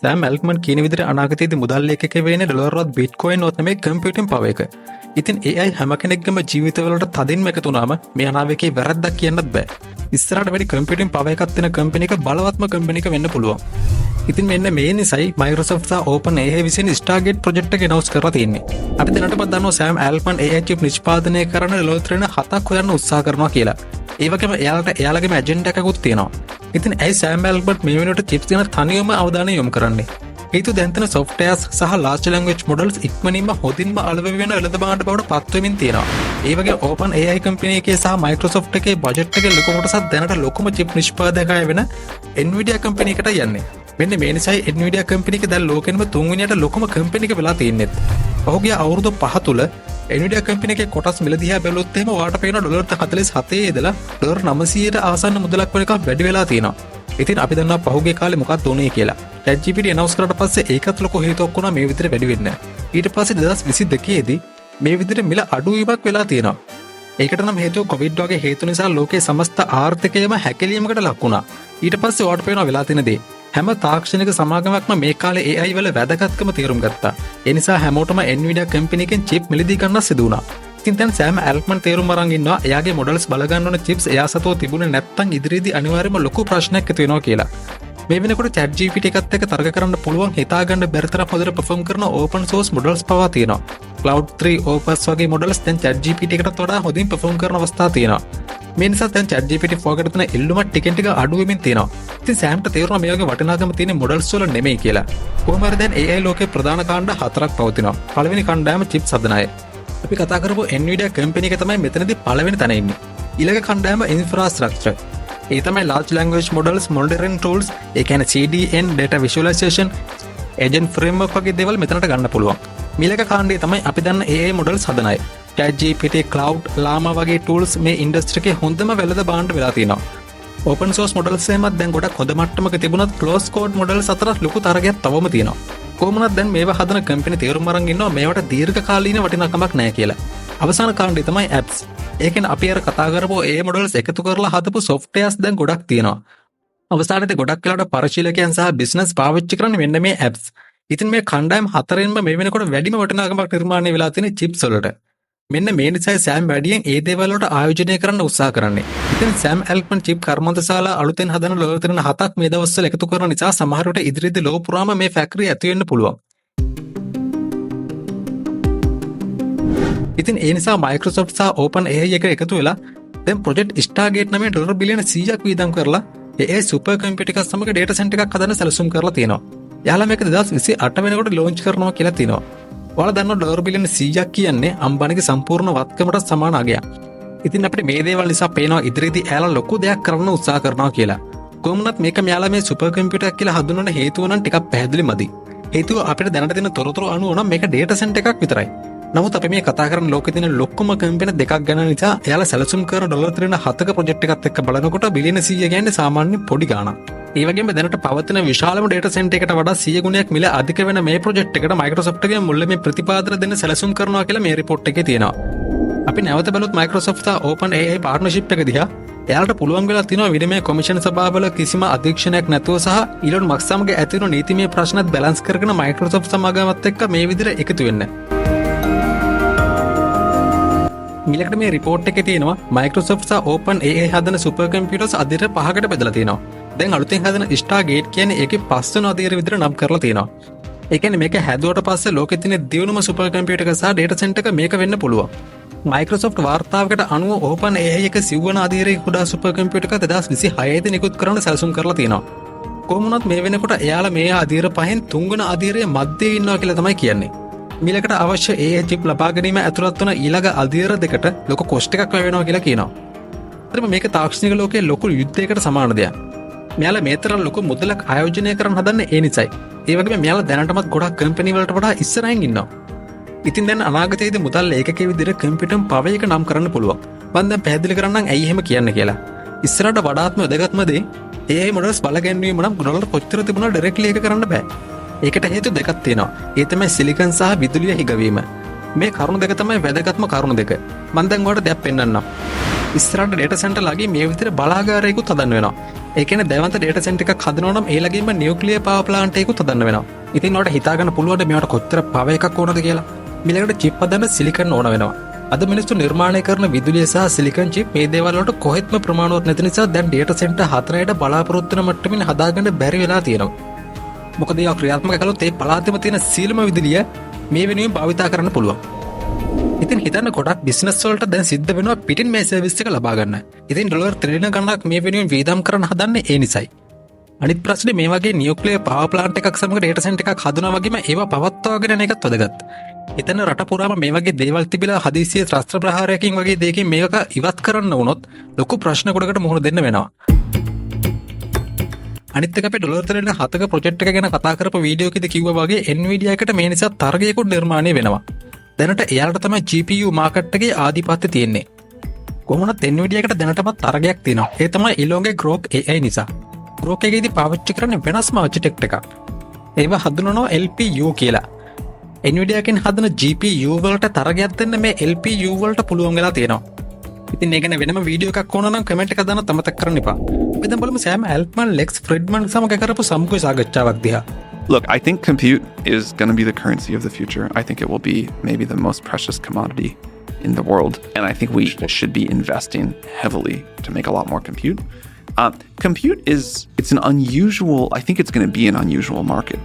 Sam ඇල්ට්මන් කියන විදිහට අනාගතයේදී මුදල් ලේඛකයෙක් වෙන්නේ ඩොලර්වත් බිට්කොයින් වත් නෙමෙයි කම්පියුටින් පව එක. ඉතින් AI හැම කෙනෙක්ගේම ජීවිතවලට තදින්ම එකතු වුණාම මේ අනාවේකේ වැරද්දක් කියන්නත් බෑ. ඉස්සරහට වැඩි කම්පියුටින් පව එකක් තියෙන කම්පැනි එක බලවත්ම කම්පැනි එක වෙන්න පුළුවන්. ඉතින් මෙන්න මේ නිසයි Microsoft සහ OpenAI විසින් Stargate project එක announce කරලා තියෙන්නේ. අපි දැනටමත් දන්නවා Sam Altman AI chip නිෂ්පාදනය කරන ලෝත්‍රණ 7ක් හොයන්න උත්සාහ කරනවා කියලා. ඒ වගේම එයාලගේම ඇජෙන්ඩා එකකුත් තියෙනවා. ඉතින් ඇයි Sam Altman මේ වෙනුවට chips ගැන තනියම අවධානය යොමු කරන්නේ? හේතුව දැන් තියෙන softwares සහ large language models ඉක්මනින්ම හොදින්ම අලෙවි වෙන වෙළඳ භාණ්ඩ බවට පත් වෙමින් තියෙනවා. ඒ වගේ OpenAI company එකේ සහ Microsoft එකේ budget එකේ ලොකු කොටසක් දැනට ලොකුම chip නිෂ්පාදකය වෙන Nvidia company එකට යන්නේ. මෙන්න මේ නිසායි Nvidia company එක දැන් ලෝකෙනම තුන්වෙනියට ලොකුම company එක වෙලා තියෙන්නේ. පහුගිය අවුරුදු 5 තුල Nvidia company එකේ කොටස් මිල දිහා බැලුවොත් එහෙම ඔයාලට පේනවා ඩොලර් 47 ඉඳලා ඩොලර් 900ට ආසන්න මුදලක් වෙනකම් වැඩි වෙලා තියෙනවා. ඉතින් අපි දන්නවා පහුගිය කාලේ මොකක්ද වුනේ කියලා. ChatGPT announce කරාට පස්සේ ඒකත් ලොකු හේතුවක් වුණා මේ විදිහට වැඩි වෙන්න. ඊට පස්සේ 2022 දී මේ විදිහට මිල අඩු වීමක් වෙලා තියෙනවා. ඒකට නම් හේතුව COVID වගේ හේතු නිසා ලෝකයේ සමස්ත ආර්ථිකයම හැකිලීමකට ලක් වුණා. ඊට පස්සේ ඔයාලට පේනවා වෙලා තියෙන දේ. හැම තාක්ෂණික සමාගමක්ම මේ කාලේ AI වල වැදගත්කම තේරුම් ගත්තා. ඒ නිසා හැමෝටම Nvidia company එකෙන් chip මිලදී ගන්න සිදු වුණා. ඉතින් දැන් Sam Altman තේරුම් අරන් ඉන්නවා එයාගේ models බල ගන්න ඕන chips එයා සතුව තිබුණේ නැත්නම් ඉදිරියේදී අනිවාර්යයෙන්ම ලොකු ප්‍රශ්නයක් ඇති වෙනවා කියලා. මේ වෙනකොට ChatGPT එකත් එක්ක තර්ක කරන්න පුළුවන් හිතා ගන්න බැරි තරම් හොඳට perform කරන open source models පවා තියෙනවා. Cloud 3 Opus වගේ models දැන් ChatGPT එකටත් වඩා හොඳින් perform කරන අවස්ථා තියෙනවා. මේ නිසා දැන් ChatGPT 4 එකට තියෙන ඉල්ලුම ටිකෙන් ටික අඩු වෙමින් තියෙනවා. ඉතින් සෑම්ට තේරුණා මේ වගේ වටිනාකම තියෙන මොඩල්ස් වල නෙමෙයි කියලා. කොහොම හරි දැන් AI ලෝකේ ප්‍රධාන කාණ්ඩ 4ක් පවතිනවා. පළවෙනි කණ්ඩායම chips හදන අය. අපි කතා කරපු Nvidia company එක තමයි මෙතනදී පළවෙනි තැන ඉන්නේ. ඊළඟ කණ්ඩායම infrastructure. ඒ තමයි large language models, monitoring tools, ඒ කියන්නේ CDN, data visualization, agent framework වගේ දේවල් මෙතනට ගන්න පුළුවන්. ඊළඟ කාණ්ඩය තමයි අපි දන්න AI models හදන අය. ChatGPT, Cloud, Llama වගේ tools මේ industry එකේ හොඳම වෙළඳ භාණ්ඩ වෙලා තියෙනවා. Open source models එහෙමත් දැන් ගොඩක් හොඳ මට්ටමක තිබුණත් closed code models අතර ලොකු තරගයක් තවම තියෙනවා. කොහොමවත් දැන් මේවා හදන company තේරුම් අරන් ඉන්නවා මේවට දීර්ඝකාලීන වටිනාකමක් නැහැ කියලා. අවසාන කාණ්ඩය තමයි apps. ඒ කියන්නේ අපි අර කතා කරපුව AI models එකතු කරලා හදපු softwares දැන් ගොඩක් තියෙනවා. අවසානයේදී ගොඩක් වෙලාවට පරිශීලකයන් සහ business පාවිච්චි කරන්නේ මෙන්න මේ apps. ඉතින් මේ කණ්ඩායම හතරෙන්ම මේ වෙනකොට වැඩිම වටිනාකමක් නිර්මාණය වෙලා තියෙන chips වලට. මෙන්න මේ නිසායි සෑම් වැඩියෙන් ඒ දේවල් වලට ආයෝජනය කරන්න උත්සාහ කරන්නේ. ඉතින් සෑම් ඇල්ට්මන් චිප් කර්මාන්තශාලා අලුතෙන් හදන ලෝකතරණ 7ක් මේ දවස්වල එකතු කරන නිසා සමහර විට ඉදිරියේදී ලෝක පුරාම මේ ෆැක්ටරි ඇති වෙන්න පුළුවන්. ඉතින් ඒ නිසා Microsoft සහ OpenAI එක එකතු වෙලා දැන් Project Stargate නමේ ඩොලර් බිලියන 100ක් වියදම් කරලා AI සුපර් කම්පියුටර් එකක් සමග data center එකක් හදන්න සැලසුම් කරලා තියෙනවා. යාළුවා මේක 2028 වෙනකොට launch කරනවා කියලා තියෙනවා. ඔයාලා දන්නවා ඩොලර් බිලියන 100ක් කියන්නේ අම්බානිගේ සම්පූර්ණ වත්කමට සමාන අගයක්. ඉතින් අපිට මේ දේවල් නිසා පේනවා ඉදිරියේදී එයාලා ලොකු දෙයක් කරන්න උත්සාහ කරනවා කියලා. කොහොමවත් මේක මෙයාලා මේ සුපර් කම්පියුටර් එකක් කියලා හඳුන්වන හේතුව නම් ටිකක් පැහැදිලි මදි. හේතුව අපිට දැනට තියෙන තොරතුරු අනුව නම් මේක data center එකක් විතරයි. නමුත් අපි මේ කතා කරන ලෝකෙ තියෙන ලොකුම කම්පැනි දෙකක් ගැන නිසා එයාලා සැලසුම් කරන ඩොලර් ත්‍රිලියන 7ක ප්‍රොජෙක්ට් එකත් එක්ක බලනකොට බිලියන 100 කියන්නේ සාමාන්‍ය පොඩි ගාණක්. ඒ වගේම දැනට පවතින විශාලම data center එකට වඩා 100 ගුණයක් මිල අධික වෙන මේ ප්‍රොජෙක්ට් එකට Microsoft ගේ මුල්ල මේ ප්‍රතිපාදන දෙන්න සැලසුම් කරනවා කියලා මේ report එකේ තියෙනවා. අපි නැවත බැලුවොත් Microsoft සහ OpenAI partnership එක දිහා එයාලට පුළුවන් වෙලා තියෙනවා විනිමය කොමිෂන් සභාවල කිසිම අධීක්ෂණයක් නැතුව සහ Elon Musk සමග ඇති වෙන නීතිමය ප්‍රශ්නත් බැලන්ස් කරගෙන Microsoft සමාගමත් එක්ක මේ විදිහට එකතු වෙන්න. ඊළඟට මේ report එකේ තියෙනවා Microsoft සහ OpenAI හදන super computers අදිට 5කට බෙදලා තියෙනවා. දැන් අලුතෙන් හදන Stargate කියන්නේ ඒකේ 5 වෙනි අදියර විතර නම් කරලා තියෙනවා. ඒ කියන්නේ මේක හැදුවට පස්සේ ලෝකෙ තියෙන දියුණුම super computer එක සහ data center එක මේක වෙන්න පුළුවන්. Microsoft වාර්තාවකට අනුව OpenAI එක 9 වෙනි අදියරේ කුඩා super computer එක 2026 දී නිකුත් කරන්න සැලසුම් කරලා තියෙනවා. කොහොම වුණත් මේ වෙනකොට එයාලා මේ අදියර පහෙන් 3 වෙනි අදියරේ මැද්දේ ඉන්නවා කියලා තමයි කියන්නේ. මීලකට අවශ්‍ය AI chip ලබා ගැනීම ඇතුළත් වන ඊළඟ අදියර දෙකට ලොකු cost එකක් වැය වෙනවා කියලා කියනවා. ඒතරම මේක තාක්ෂණික ලෝකයේ ලොකු යුද්ධයකට සමාන දෙයක්. මෙයාලා මේ තරම් ලොකු මුදලක් ආයෝජනය කරන්න හදන්නේ ඒ නිසයි. ඒ වගේම මෙයාලා දැනටමත් ගොඩක් කම්පැනි වලට වඩා ඉස්සරහින් ඉන්නවා. ඉතින් දැන් අනාගතයේදී මුදල් ඒකකයේ විදිහට කම්පියුටර් පව එක නම් කරන්න පුළුවන්. මම දැන් පැහැදිලි කරන්නම් ඇයි එහෙම කියන්නේ කියලා. ඉස්සරහට වඩාත්ම වැදගත්ම දේ AI models බල ගැන්වීම නම් ඩොලර් කොච්චර තිබුණා ඩිරෙක්ට්ලි ඒක කරන්න බෑ. ඒකට හේතු දෙකක් තියෙනවා. ඒ තමයි සිලිකන් සහ විදුලිය හිගවීම. මේ කරුණු දෙක තමයි වැදගත්ම කරුණු දෙක. මම දැන් ඔයාලට දෙයක් පෙන්නන්නම්. ඉස්සරහට data center ලාගේ මේ විදිහට බලාගාරයකුත් හදන්න වෙනවා. ඒ කියන්නේ දැවන්ත ඩේටා සෙන්ටර් එකක් හදනවා නම් ඒ ළඟින්ම නියුක්ලියර් පවර් ප්ලාන්ට් එකකුත් හදන්න වෙනවා. ඉතින් ඔයාලට හිතා ගන්න පුළුවන්ද මේවට කොච්චර පවර් එකක් ඕනද කියලා? ඊළඟට චිප් හදන්න සිලිකන් ඕන වෙනවා. අද මිනිස්සු නිර්මාණය කරන විදුලිය සහ සිලිකන් චිප් මේ දේවල් වලට කොහෙත්ම ප්‍රමාණවත් නැති නිසා දැන් ඩේටා සෙන්ටර් 4ට බලාපොරොත්තු වෙන මට්ටමින් හදාගන්න බැරි වෙලා තියෙනවා. මොකද ඒවා ක්‍රියාත්මක කළොත් ඒ පළාතෙම තියෙන සීලම විදුලිය මේ වෙනුවෙන් භාවිතා කරන්න පුළුවන්. ඉතින් හිතන්න ගොඩක් බිස්නස් වලට දැන් සිද්ධ වෙනවා පිටින් මේ සර්විස් එක ලබා ගන්න. ඉතින් ඩොලර් ත්‍රිලියන ගණනක් මේ වෙනුවෙන් වේදම් කරන්න හදන්නේ ඒ නිසයි. අනිත් ප්‍රශ්නේ මේ වගේ නියුක්ලියර් පවර් ප්ලාන්ට් එකක් සමග ඩේටා සෙන්ටර් එකක් හදුනා වගේම ඒවා පවත්වාගෙන යන එකත් වැදගත්. එතන රට පුරාම මේ වගේ දේවල් තිබිලා හදිසියේ ත්‍රස්ත්‍ර ප්‍රහාරයකින් වගේ දෙයකින් මේක ඉවත් කරන්න වුණොත් ලොකු ප්‍රශ්න ගොඩකට මුහුණ දෙන්න වෙනවා. අනිත් එක අපේ ඩොලර් ත්‍රිලියන 7ක ප්‍රොජෙක්ට් එක ගැන කතා කරපු වීඩියෝ එකේදී කිව්වා වගේ Nvidia එකට මේ නිසා තරගයකුත් නිර්මාණය වෙනවා. දැනට එයාලට තමයි GPU මාකට් එකේ ආධිපත්‍ය තියෙන්නේ. කොහොමද Nvidia එකට දැනටමත් තරගයක් තියෙනවා. ඒ තමයි Elonගේ Groq AI නිසා. Groq එකේදී පාවිච්චි කරන්නේ වෙනස්ම ආර්කිටෙක්ට් එකක්. ඒව හඳුන්වනවා LPU කියලා. Nvidia එකෙන් හදන GPU වලට තරගයක් දෙන්න මේ LPU වලට පුළුවන් වෙලා තියෙනවා. ඉතින් ඒක ගැන වෙනම වීඩියෝ එකක් ඕන නම් කමෙන්ට් එකක් දාන්න අමතක කරන්න එපා. අපි දැන් බලමු Sam Altman Lex Fridman සමග කරපු සමුඛ සාකච්ඡාවක් දිහා. Look, I think compute is going to be the currency of the future. I think it will be maybe the most precious commodity in the world. And I think we should be investing heavily to make a lot more compute. Compute it's an unusual, I think it's going to be an unusual market.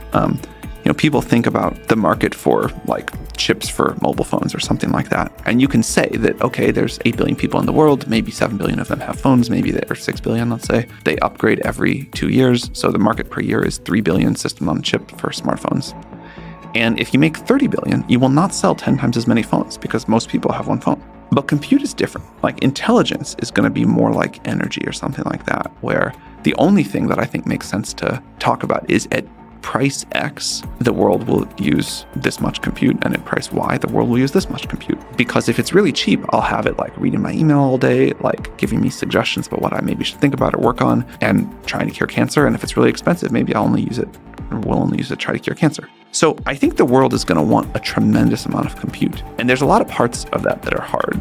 People think about the market for like chips for mobile phones or something like that. And you can say that, okay, there's 8 billion people in the world. Maybe 7 billion of them have phones. Maybe there are 6 billion, let's say. They upgrade every 2 years. So the market per year is 3 billion system on chip for smartphones. And if you make 30 billion, you will not sell 10 times as many phones because most people have one phone. But compute is different. Like intelligence is going to be more like energy or something like that, where the only thing that I think makes sense to talk about is at price X, the world will use this much compute, and at price Y, the world will use this much compute. Because if it's really cheap, I'll have it like reading my email all day, like giving me suggestions about what I maybe should think about or work on, and trying to cure cancer. And if it's really expensive, maybe I'll only use it, or will only use it to try to cure cancer. So I think the world is going to want a tremendous amount of compute. And there's a lot of parts of that are hard.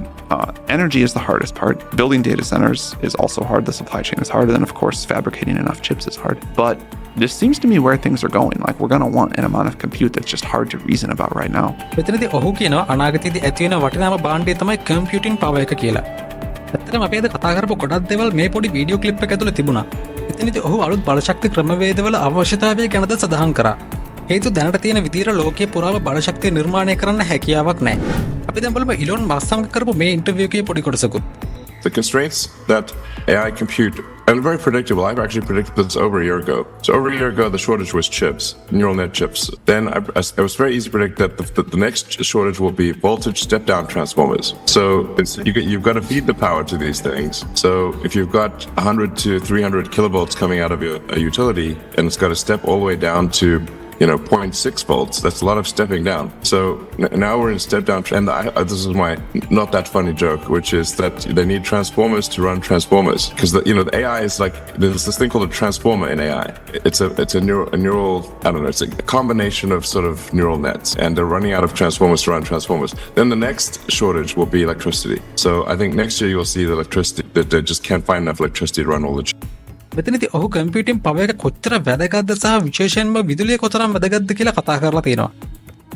Energy is the hardest part. Building data centers is also hard. The supply chain is hard. And then, of course, fabricating enough chips is hard. But this seems to me where things are going. Like, we're going to want an amount of compute that's just hard to reason about right now. මෙතනදී ඔහු කියනවා අනාගතයේදී ඇති වෙන වටිනාම භාණ්ඩය තමයි computing power එක කියලා. ඇත්තටම අපි අද කතා කරපු ගොඩක් දේවල් මේ පොඩි වීඩියෝ ක්ලිප් එක ඇතුළේ තිබුණා. එතනදී ඔහු අලුත් බලශක්ති ක්‍රමවේදවල අවශ්‍යතාවය ගැනද සඳහන් කරා. හේතු දැනට තියෙන විදිහට ලෝකයේ පුරාම බලශක්තිය නිර්මාණය කරන්න හැකියාවක් නැහැ. අපි දැන් බලමු Elon Musk සමග කරපු මේ ඉන්ටර්වියු එකේ පොඩි කොටසකුත්. The constraints that AI compute, and very predictable, I've actually predicted this over a year ago. So over a year ago, the shortage was chips, neural net chips. Then it was very easy to predict that the next shortage will be voltage step-down transformers. So you've got to feed the power to these things. So if you've got 100 to 300 kilovolts coming out of a utility, and it's got to step all the way down to 0.6 volts. That's a lot of stepping down. So now we're in step down. And this is my not that funny joke, which is that they need transformers to run transformers. Because the AI is like, there's this thing called a transformer in AI. It's a neural, I don't know, it's a combination of sort of neural nets. And they're running out of transformers to run transformers. Then the next shortage will be electricity. So I think next year you'll see the electricity, that they just can't find enough electricity to run all the මෙතනදී ඔහු computing power එක කොච්චර වැදගත්ද සහ විශේෂයෙන්ම විදුලිය කොතරම් වැදගත්ද කියලා කතා කරලා තියෙනවා.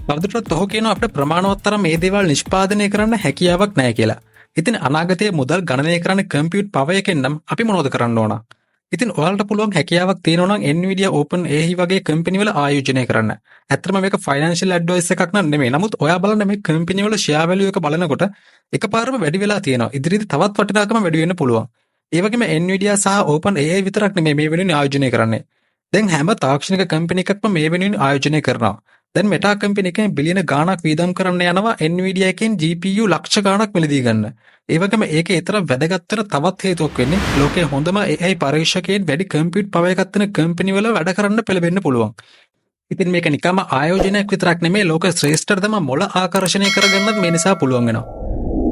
තවදුරටත් ඔහු කියනවා අපිට ප්‍රමාණවත් තරම් මේ දේවල් නිෂ්පාදනය කරන්න හැකියාවක් නැහැ කියලා. ඉතින් අනාගතයේ මුදල් ගණනය කරන්න කම්පියුට් පවර් එකෙන් නම් අපි මොනවද කරන්න ඕන? ඉතින් ඔයාලට පුළුවන් හැකියාවක් තියෙනවා නම් Nvidia OpenAI වගේ කම්පැනි වල ආයෝජනය කරන්න. ඇත්තටම මේක ෆයිනෑන්ෂල් ඇඩ්වයිස් එකක් නම් නෙමෙයි. නමුත් ඔයා බලන්න මේ කම්පැනි වල ෂෙයා වැලියු එක බලනකොට එකපාරම වැඩි වෙලා තියෙනවා. ඉදිරියේදී තවත් වටිනාකම වැඩි වෙන්න පුළුවන්. ඒ වගේම Nvidia සහ OpenAI විතරක් නෙමෙයි මේ වෙනුවෙන් ආයෝජනය කරන්නේ. දැන් හැම තාක්ෂණික කම්පැනි එකක්ම මේ වෙනුවෙන් ආයෝජනය කරනවා. දැන් Meta කම්පැනි එකෙන් බිලියන ගාණක් වීදම් කරන්න යනවා Nvidia එකෙන් GPU ලක්ෂ ගාණක් මිලදී ගන්න. ඒ වගේම ඒකේ ඊතර වැදගත් වෙන තවත් හේතුවක් වෙන්නේ ලෝකයේ හොඳම AI පරීක්ෂකයන් වැඩි කම්පියුට් පවර් එකක් තියෙන කම්පැනි වල වැඩ කරන්න පෙළඹෙන්න පුළුවන්. ඉතින් මේක නිකම්ම ආයෝජනයක් විතරක් නෙමෙයි ලෝක ශ්‍රේෂ්ඨතම මොළ ආකර්ෂණය කරගන්නත් මේ නිසා පුළුවන් වෙනවා.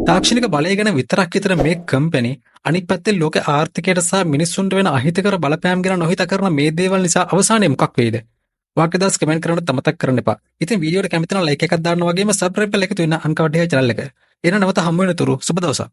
තාක්ෂණික බලය ගැන විතරක් විතර මේ කම්පැනි අනිත් පැත්තේ ලෝක ආර්ථිකයට සහ මිනිස්සුන්ට වෙන අහිතකර බලපෑම් ගැන නොහිතා කරන මේ දේවල් නිසා අවසානයේ මොකක් වෙයිද? ඔයාගේ දවස් කමෙන්ට් කරන්න අමතක කරන්න එපා. ඉතින් වීඩියෝට කැමති නම් ලයික් එකක් දාන්න වගේම සබ්ස්ක්‍රයිබ් කරලා එකතු වෙන්න අන්කවඩේ channel එක. එන නැවත හම්බ වෙනතුරු සුබ දවසක්.